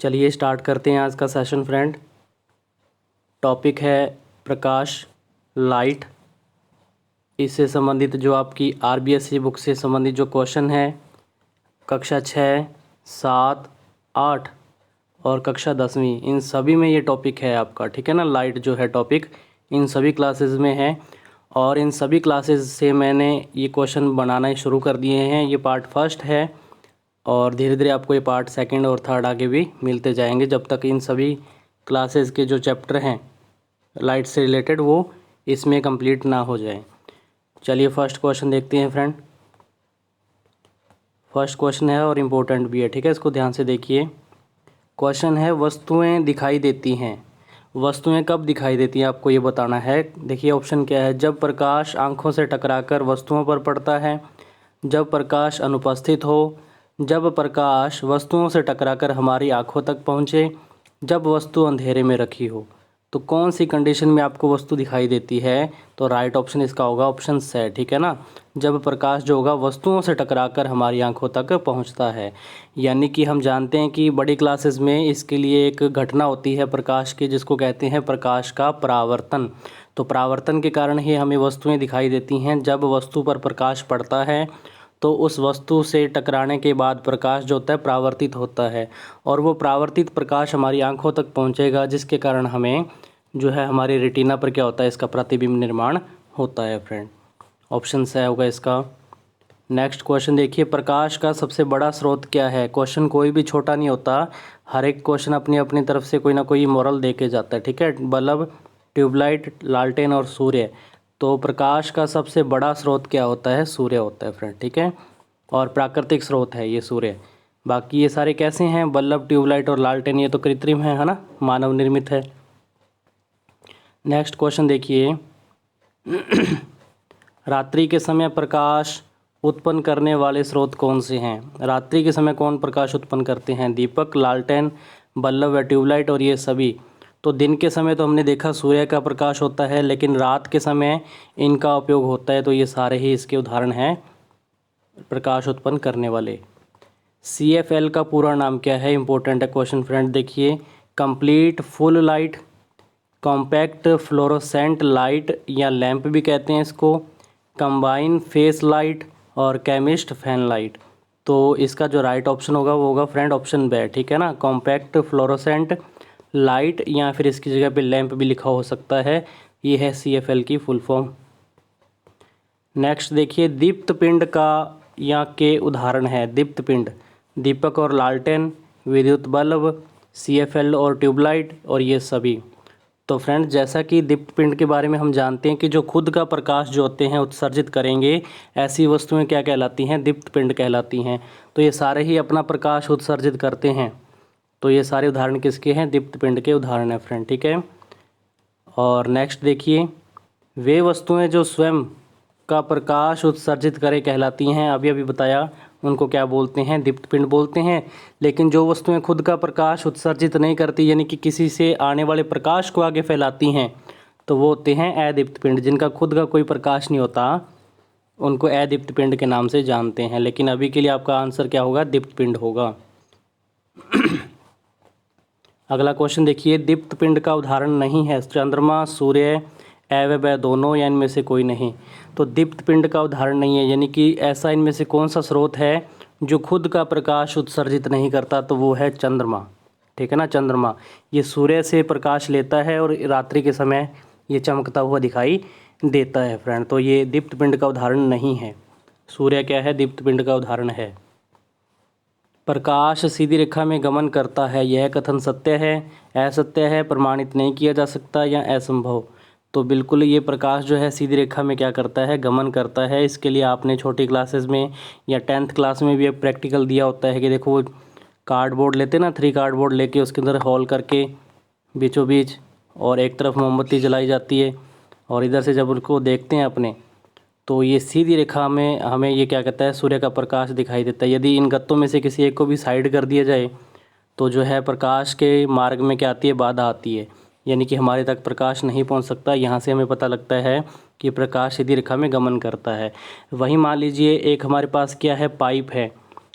चलिए स्टार्ट करते हैं आज का सेशन फ्रेंड। टॉपिक है प्रकाश, लाइट। इससे संबंधित जो आपकी आरबीएससी बुक से संबंधित जो क्वेश्चन है कक्षा 6, 7, 8 और कक्षा 10वीं, इन सभी में ये टॉपिक है आपका, ठीक है ना। लाइट जो है टॉपिक इन सभी क्लासेस में है और इन सभी क्लासेस से मैंने ये क्वेश्चन बनाना शुरू कर दिए हैं। ये पार्ट फर्स्ट है और धीरे धीरे आपको ये पार्ट सेकंड और थर्ड आगे भी मिलते जाएंगे जब तक इन सभी क्लासेस के जो चैप्टर हैं लाइट से रिलेटेड वो इसमें कंप्लीट ना हो जाए। चलिए फर्स्ट क्वेश्चन देखते हैं फ्रेंड। फर्स्ट क्वेश्चन है और इम्पोर्टेंट भी है, ठीक है, इसको ध्यान से देखिए। क्वेश्चन है वस्तुएं दिखाई देती हैं। वस्तुएं कब दिखाई देती हैं आपको ये बताना है। देखिए ऑप्शन क्या है, जब प्रकाश आंखों से टकराकर वस्तुओं पर पड़ता है, जब प्रकाश अनुपस्थित हो, जब प्रकाश वस्तुओं से टकराकर हमारी आंखों तक पहुँचे, जब वस्तु अंधेरे में रखी हो। तो कौन सी कंडीशन में आपको वस्तु दिखाई देती है, तो राइट ऑप्शन इसका होगा ऑप्शन सी, ठीक है ना। जब प्रकाश जो होगा वस्तुओं से टकराकर हमारी आंखों तक पहुंचता है। यानी कि हम जानते हैं कि बड़ी क्लासेस में इसके लिए एक घटना होती है प्रकाश की, जिसको कहते हैं प्रकाश का परावर्तन। तो परावर्तन के कारण ही हमें वस्तुएं दिखाई देती हैं। जब वस्तु पर प्रकाश पड़ता है तो उस वस्तु से टकराने के बाद प्रकाश जो होता है परावर्तित होता है और वो परावर्तित प्रकाश हमारी आंखों तक पहुंचेगा, जिसके कारण हमें जो है हमारी रेटिना पर क्या होता है, इसका प्रतिबिंब निर्माण होता है फ्रेंड। ऑप्शन सी होगा इसका। नेक्स्ट क्वेश्चन देखिए, प्रकाश का सबसे बड़ा स्रोत क्या है। क्वेश्चन कोई भी छोटा नहीं होता, हर एक क्वेश्चन अपनी अपनी तरफ से कोई ना कोई मॉरल दे के जाता है, ठीक है। बल्ब, ट्यूबलाइट, लालटेन और सूर्य। तो प्रकाश का सबसे बड़ा स्रोत क्या होता है, सूर्य होता है फ्रेंड, ठीक है। और प्राकृतिक स्रोत है ये सूर्य। बाकी ये सारे कैसे हैं, बल्ब, ट्यूबलाइट और लालटेन, ये तो कृत्रिम है ना, मानव निर्मित है। नेक्स्ट क्वेश्चन देखिए, रात्रि के समय प्रकाश उत्पन्न करने वाले स्रोत कौन से हैं। रात्रि के समय कौन प्रकाश उत्पन्न करते हैं, दीपक, लालटेन, बल्ब व ट्यूबलाइट और ये सभी। तो दिन के समय तो हमने देखा सूर्य का प्रकाश होता है, लेकिन रात के समय इनका उपयोग होता है। तो ये सारे ही इसके उदाहरण हैं प्रकाश उत्पन्न करने वाले। CFL का पूरा नाम क्या है, इंपॉर्टेंट है क्वेश्चन फ्रेंड। देखिए, complete full light, compact fluorescent light या लैंप भी कहते हैं इसको, कंबाइन फेस लाइट और केमिस्ट फैन लाइट। तो इसका जो राइट ऑप्शन होगा वो होगा फ्रेंड ऑप्शन बी, ठीक है ना। कॉम्पैक्ट फ्लोरोसेंट लाइट या फिर इसकी जगह पे लैंप भी लिखा हो सकता है। ये है CFL की फुल फॉर्म। नेक्स्ट देखिए, दीप्त पिंड का या के उदाहरण है। दीप्त पिंड, दीपक और लालटेन, विद्युत बल्ब, CFL और ट्यूबलाइट और ये सभी। तो फ्रेंड जैसा कि दीप्त पिंड के बारे में हम जानते हैं कि जो खुद का प्रकाश जो होते हैं उत्सर्जित करेंगे, ऐसी वस्तुएं क्या कहलाती हैं, दीप्त पिंड कहलाती हैं। तो ये सारे ही अपना प्रकाश उत्सर्जित करते हैं। तो ये सारे उदाहरण किसके हैं, दीप्त पिंड के उदाहरण हैं फ्रेंड, ठीक है। और नेक्स्ट देखिए, वे वस्तुएं जो स्वयं का प्रकाश उत्सर्जित करे कहलाती हैं। अभी अभी बताया, उनको क्या बोलते हैं, दीप्त पिंड बोलते हैं। लेकिन जो वस्तुएं खुद का प्रकाश उत्सर्जित नहीं करती, यानी कि किसी से आने वाले प्रकाश को आगे फैलाती हैं, तो वो होते हैं अदीप्त पिंड। जिनका खुद का कोई प्रकाश नहीं होता उनको अदीप्त पिंड के नाम से जानते हैं। लेकिन अभी के लिए आपका आंसर क्या होगा, दीप्त पिंड होगा। अगला क्वेश्चन देखिए, दीप्त पिंड का उदाहरण नहीं है चंद्रमा, सूर्य, व दोनों या इनमें से कोई नहीं। तो दीप्त पिंड का उदाहरण नहीं है, यानी कि ऐसा इनमें से कौन सा स्रोत है जो खुद का प्रकाश उत्सर्जित नहीं करता, तो वो है चंद्रमा, ठीक है ना। चंद्रमा ये सूर्य से प्रकाश लेता है और रात्रि के समय ये चमकता हुआ दिखाई देता है फ्रेंड। तो ये दीप्त पिंड का उदाहरण नहीं है। सूर्य क्या है, दीप्त पिंड का उदाहरण है। प्रकाश सीधी रेखा में गमन करता है, यह कथन सत्य है, असत्य है, प्रमाणित नहीं किया जा सकता या असंभव। तो बिल्कुल ये प्रकाश जो है सीधी रेखा में क्या करता है, गमन करता है। इसके लिए आपने छोटी क्लासेस में या 10th क्लास में भी एक प्रैक्टिकल दिया होता है कि देखो वो कार्डबोर्ड लेते ना, 3 कार्डबोर्ड लेके उसके अंदर होल करके बीचों बीच और एक तरफ मोमबत्ती जलाई जाती है और इधर से जब उनको देखते हैं अपने, तो ये सीधी रेखा में हमें ये क्या कहता है, सूर्य का प्रकाश दिखाई देता है। यदि इन गत्तों में से किसी एक को भी साइड कर दिया जाए तो जो है प्रकाश के मार्ग में क्या आती है, बाधा आती है, यानी कि हमारे तक प्रकाश नहीं पहुंच सकता। यहाँ से हमें पता लगता है कि प्रकाश सीधी रेखा में गमन करता है। वहीं मान लीजिए एक हमारे पास क्या है, पाइप है।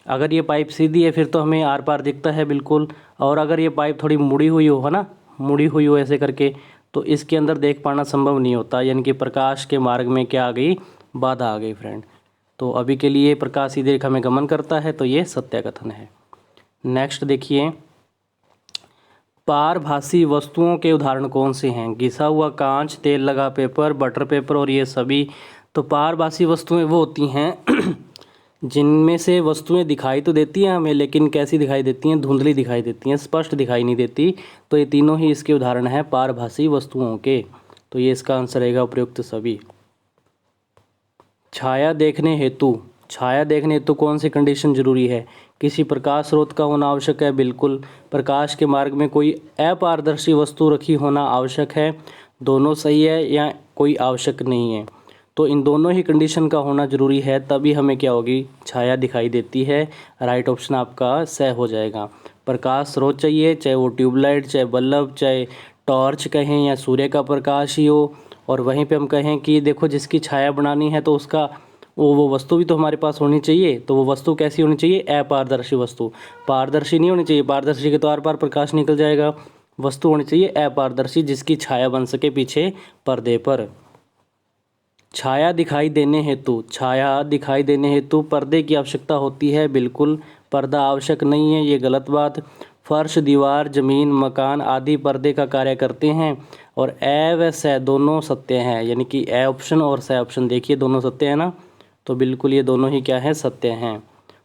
अगर ये पाइप सीधी है फिर तो हमें आर पार दिखता है बिल्कुल, और अगर ये पाइप थोड़ी मुड़ी हुई हो, है ना, मुड़ी हुई हो ऐसे करके, तो इसके अंदर देख पाना संभव नहीं होता, यानी कि प्रकाश के मार्ग में क्या आ गई, बाधा आ गई फ्रेंड। तो अभी के लिए प्रकाश सीधी रेखा में गमन करता है, तो ये सत्य कथन है। नेक्स्ट देखिए, पारभासी वस्तुओं के उदाहरण कौन से हैं? घिसा हुआ कांच, तेल लगा पेपर, बटर पेपर और ये सभी। तो पारभासी वस्तुएं वो होती हैं जिनमें से वस्तुएं दिखाई तो देती हैं हमें, लेकिन कैसी दिखाई देती हैं, धुंधली दिखाई देती हैं, स्पष्ट दिखाई नहीं देती। तो ये तीनों ही इसके उदाहरण हैं पारभासी वस्तुओं के। तो ये इसका आंसर रहेगा उपयुक्त सभी। छाया देखने हेतु कौन सी कंडीशन जरूरी है? किसी प्रकाश स्रोत का होना आवश्यक है, बिल्कुल। प्रकाश के मार्ग में कोई अपारदर्शी वस्तु रखी होना आवश्यक है, दोनों सही है, या कोई आवश्यक नहीं है। तो इन दोनों ही कंडीशन का होना जरूरी है, तभी हमें क्या होगी, छाया दिखाई देती है। राइट ऑप्शन आपका सही हो जाएगा। प्रकाश स्रोत चाहिए, चाहे वो ट्यूबलाइट, चाहे बल्ब, चाहे टॉर्च कहें, या सूर्य का प्रकाश ही हो। और वहीं पे हम कहें कि देखो जिसकी छाया बनानी है तो उसका वो वस्तु भी तो हमारे पास होनी चाहिए। तो वो वस्तु कैसी होनी चाहिए? अपारदर्शी वस्तु। पारदर्शी नहीं होनी चाहिए, पारदर्शी के तो आर पार प्रकाश निकल जाएगा। वस्तु होनी चाहिए अपारदर्शी, जिसकी छाया बन सके पीछे पर्दे पर। छाया दिखाई देने हेतु पर्दे की आवश्यकता होती है, बिल्कुल। पर्दा आवश्यक नहीं है, ये गलत बात। फर्श, दीवार, जमीन, मकान आदि पर्दे का कार्य करते हैं। और ए व स दोनों सत्य हैं, यानी कि ए ऑप्शन और स ऑप्शन देखिए दोनों सत्य है ना, तो बिल्कुल ये दोनों ही क्या है, सत्य हैं।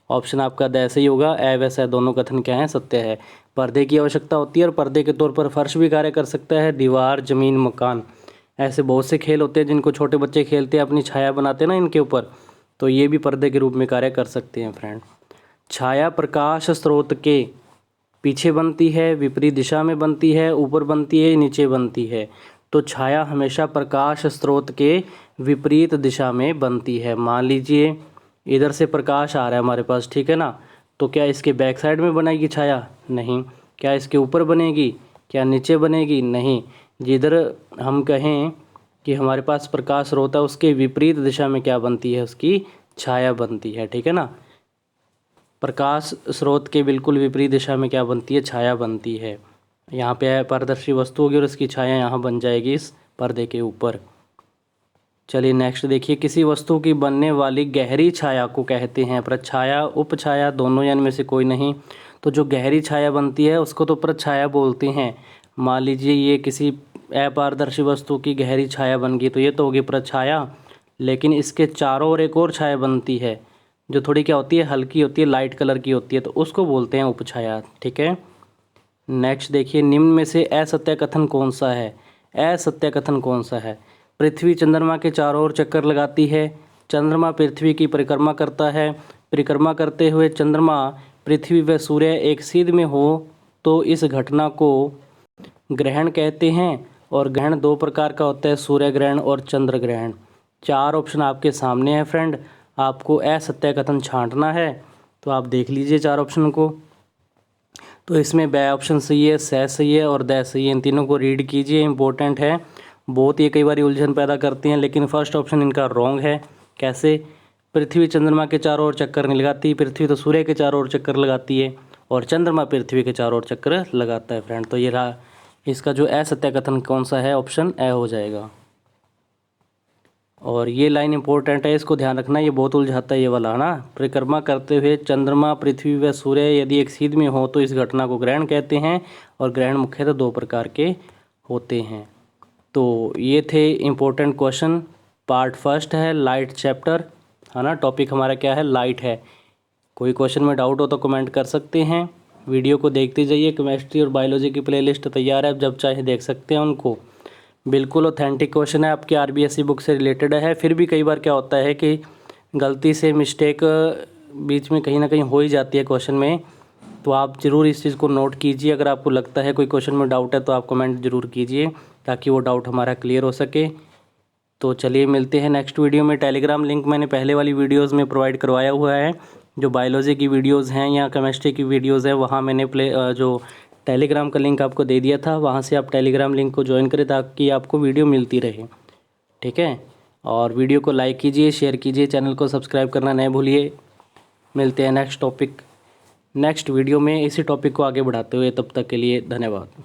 ऑप्शन आपका द सही होगा। ए व स दोनों कथन क्या है, सत्य है। पर्दे की आवश्यकता होती है, और पर्दे के तौर पर फर्श भी कार्य कर सकता है, दीवार, जमीन, मकान। ऐसे बहुत से खेल होते हैं जिनको छोटे बच्चे खेलते हैं, अपनी छाया बनाते हैं ना इनके ऊपर, तो ये भी पर्दे के रूप में कार्य कर सकते हैं फ्रेंड। छाया प्रकाश स्रोत के पीछे बनती है, विपरीत दिशा में बनती है, ऊपर बनती है, नीचे बनती है। तो छाया हमेशा प्रकाश स्रोत के विपरीत दिशा में बनती है। मान लीजिए इधर से प्रकाश आ रहा है हमारे पास, ठीक है ना, तो क्या इसके बैक साइड में बनेगी छाया? नहीं। क्या इसके ऊपर बनेगी? क्या नीचे बनेगी? नहीं। जिधर हम कहें कि हमारे पास प्रकाश स्रोत है उसके विपरीत दिशा में क्या बनती है, उसकी छाया बनती है, ठीक है ना। प्रकाश स्रोत के बिल्कुल विपरीत दिशा में क्या बनती है, छाया बनती है। यहाँ पे पारदर्शी वस्तु होगी और इसकी छाया यहाँ बन जाएगी इस पर्दे के ऊपर। चलिए नेक्स्ट देखिए, किसी वस्तु की बनने वाली गहरी छाया को कहते हैं प्रछाया, उपछाया, दोनों या इनमें से कोई नहीं। तो जो गहरी छाया बनती है उसको तो प्रछाया बोलते हैं। मान लीजिए ये किसी अपारदर्शी वस्तु की गहरी छाया बन गई, तो ये तो होगी प्रछाया। लेकिन इसके चारों ओर एक और छाया बनती है जो थोड़ी क्या होती है, हल्की होती है, लाइट कलर की होती है, तो उसको बोलते हैं उपछाया, ठीक है। नेक्स्ट देखिए, निम्न में से असत्य कथन कौन सा है? असत्य कथन कौन सा है? पृथ्वी चंद्रमा के चारों ओर चक्कर लगाती है, चंद्रमा पृथ्वी की परिक्रमा करता है, परिक्रमा करते हुए चंद्रमा, पृथ्वी व सूर्य एक सीध में हो तो इस घटना को ग्रहण कहते हैं। और ग्रहण दो प्रकार का होता है, सूर्य ग्रहण और चंद्र ग्रहण। चार ऑप्शन आपके सामने है फ्रेंड, आपको असत्य कथन छांटना है, तो आप देख लीजिए चार ऑप्शन को। तो इसमें ब ऑप्शन सही है, स सही है और द सही है। इन तीनों को रीड कीजिए, इंपॉर्टेंट है बहुत, ये कई बार उलझन पैदा करती हैं। लेकिन फर्स्ट ऑप्शन इनका रॉन्ग है। कैसे? पृथ्वी चंद्रमा के चारों ओर चक्कर नहीं लगाती, पृथ्वी तो सूर्य के चारों ओर चक्कर लगाती है, और चंद्रमा पृथ्वी के चारों ओर चक्कर लगाता है फ्रेंड। तो ये रहा इसका जो असत्य कथन कौन सा है, ऑप्शन ए हो जाएगा। और ये लाइन इंपॉर्टेंट है, इसको ध्यान रखना, ये बहुत उलझाता है ये वाला, है ना। परिक्रमा करते हुए चंद्रमा, पृथ्वी व सूर्य यदि एक सीध में हो तो इस घटना को ग्रहण कहते हैं। और ग्रहण मुख्यतः दो प्रकार के होते हैं। तो ये थे इम्पोर्टेंट क्वेश्चन। पार्ट फर्स्ट है लाइट चैप्टर, है ना। टॉपिक हमारा क्या है, लाइट है। कोई क्वेश्चन में डाउट हो तो कमेंट कर सकते हैं। वीडियो को देखते जाइए, केमिस्ट्री और बायोलॉजी की प्लेलिस्ट तैयार है, जब चाहे देख सकते हैं उनको। बिल्कुल ऑथेंटिक क्वेश्चन है, आपकी आरबीएसई बुक से रिलेटेड है। फिर भी कई बार क्या होता है कि गलती से मिस्टेक बीच में कहीं ना कहीं हो ही जाती है क्वेश्चन में, तो आप ज़रूर इस चीज़ को नोट कीजिए। अगर आपको लगता है कोई क्वेश्चन में डाउट है तो आप कमेंट ज़रूर कीजिए, ताकि वो डाउट हमारा क्लियर हो सके। तो चलिए मिलते हैं नेक्स्ट वीडियो में। टेलीग्राम लिंक मैंने पहले वाली वीडियोज़ में प्रोवाइड करवाया हुआ है, जो बायोलॉजी की वीडियोज़ हैं या केमिस्ट्री की वीडियोज़ हैं, वहाँ मैंने जो टेलीग्राम का लिंक आपको दे दिया था, वहाँ से आप टेलीग्राम लिंक को ज्वाइन करें ताकि आपको वीडियो मिलती रहे, ठीक है। और वीडियो को लाइक कीजिए, शेयर कीजिए, चैनल को सब्सक्राइब करना नहीं भूलिए। मिलते हैं नेक्स्ट वीडियो में इसी टॉपिक को आगे बढ़ाते हुए। तब तक के लिए धन्यवाद।